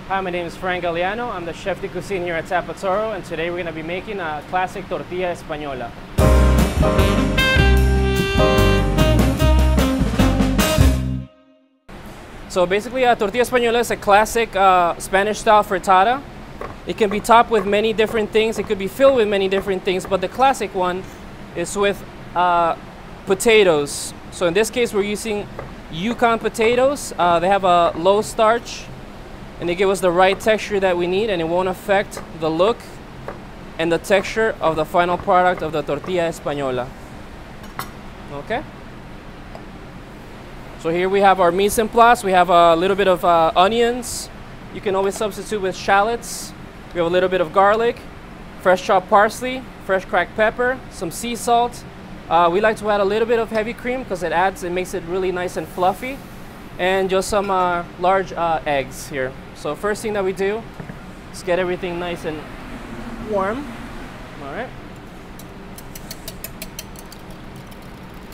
Hi, my name is Frank Galliano. I'm the chef de cuisine here at Tapa Toro, and today we're going to be making a classic tortilla española. So basically, a tortilla española is a classic Spanish-style frittata. It can be topped with many different things. It could be filled with many different things, but the classic one is with potatoes. So in this case, we're using Yukon potatoes. They have a low starch, and they give us the right texture that we need, and it won't affect the look and the texture of the final product of the tortilla española. Okay? So here we have our mise en place. We have a little bit of onions. You can always substitute with shallots. We have a little bit of garlic, fresh chopped parsley, fresh cracked pepper, some sea salt. We like to add a little bit of heavy cream because it makes it really nice and fluffy. And just some large eggs here. So first thing that we do is get everything nice and warm. All right.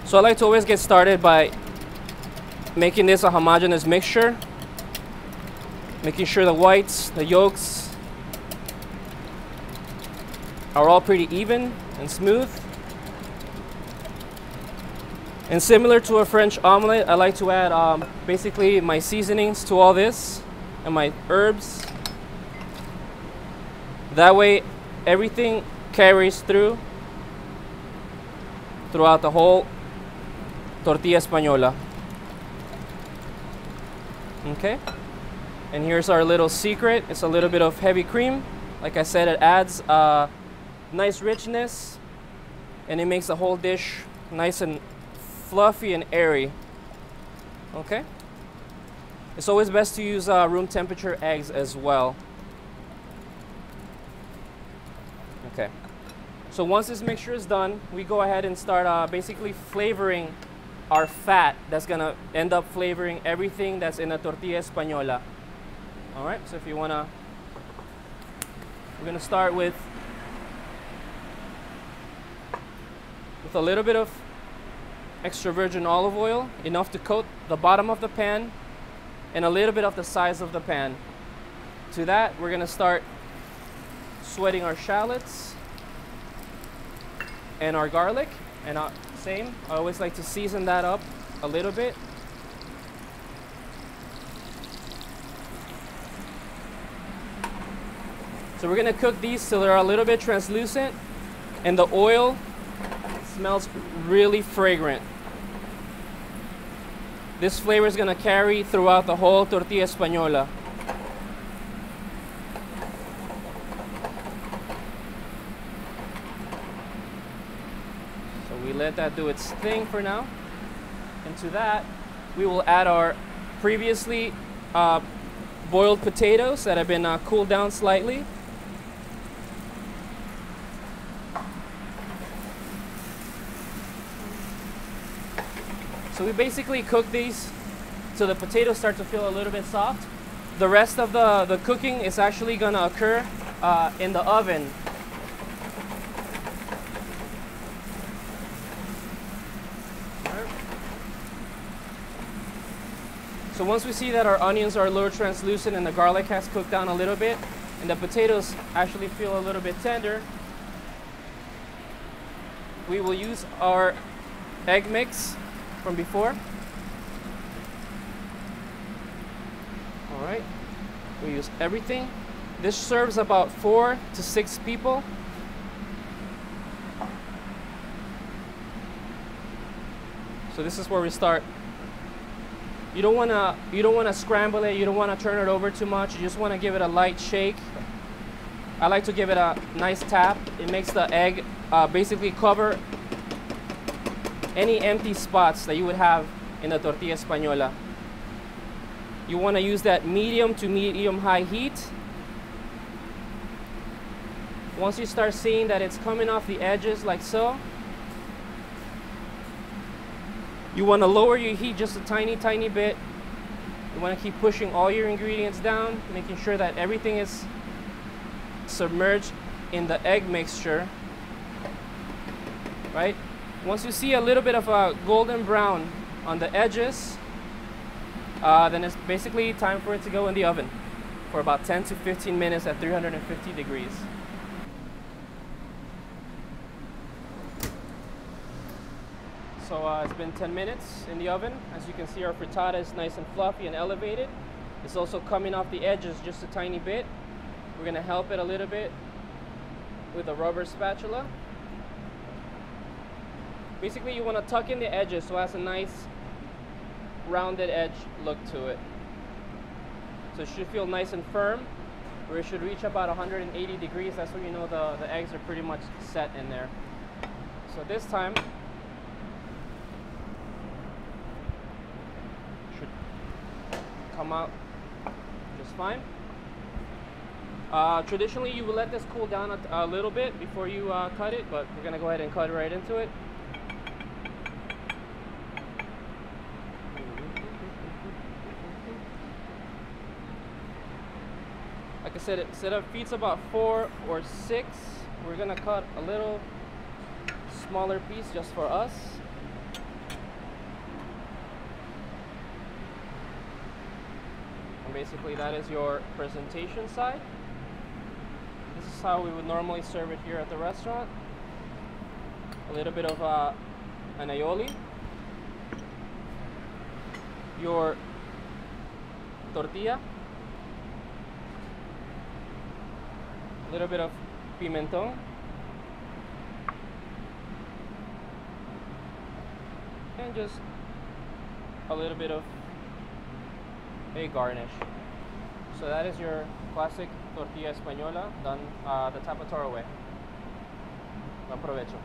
So I like to always get started by making this a homogeneous mixture, making sure the whites, the yolks are all pretty even and smooth. And similar to a French omelet, I like to add basically my seasonings to all this and my herbs. That way everything carries throughout the whole tortilla española. Okay, and here's our little secret. It's a little bit of heavy cream. Like I said, it adds nice richness, and it makes the whole dish nice and fluffy and airy. Okay, it's always best to use room temperature eggs as well. Okay, so once this mixture is done, we go ahead and start basically flavoring our fat that's gonna end up flavoring everything that's in a tortilla española. All right, so if you wanna, we're gonna start with a little bit of extra virgin olive oil, enough to coat the bottom of the pan, and a little bit of the size of the pan. To that, we're gonna start sweating our shallots and our garlic, and same, I always like to season that up a little bit. So we're gonna cook these till they're a little bit translucent, and the oil smells really fragrant. This flavor is gonna carry throughout the whole tortilla española. So we let that do its thing for now. And to that, we will add our previously boiled potatoes that have been cooled down slightly. So we basically cook these till the potatoes start to feel a little bit soft. The rest of the cooking is actually going to occur in the oven. So once we see that our onions are a little translucent and the garlic has cooked down a little bit and the potatoes actually feel a little bit tender, we will use our egg mix from before. All right, we use everything. This serves about 4 to 6 people. So this is where we start. You don't want to scramble it. You don't want to turn it over too much. You just want to give it a light shake. I like to give it a nice tap. It makes the egg basically cover any empty spots that you would have in the tortilla española. You want to use that medium to medium high heat. Once you start seeing that it's coming off the edges like so, you want to lower your heat just a tiny bit. You want to keep pushing all your ingredients down, making sure that everything is submerged in the egg mixture, right? Once you see a little bit of a golden brown on the edges, then it's basically time for it to go in the oven. for about 10 to 15 minutes at 350 degrees. So it's been 10 minutes in the oven. As you can see, our frittata is nice and fluffy and elevated. It's also coming off the edges just a tiny bit. We're gonna help it a little bit with a rubber spatula. Basically, you wanna tuck in the edges so it has a nice rounded edge look to it. So it should feel nice and firm, or it should reach about 180 degrees. That's when you know the eggs are pretty much set in there. So this time, should come out just fine. Traditionally, you will let this cool down a little bit before you cut it, but we're gonna go ahead and cut right into it. Like I said, instead of feet's about 4 or 6, we're gonna cut a little smaller piece just for us. And basically that is your presentation side. This is how we would normally serve it here at the restaurant. A little bit of an aioli, your tortilla, a little bit of pimentón, and just a little bit of a garnish. So that is your classic tortilla española done the Tapa Toro way. Buen provecho.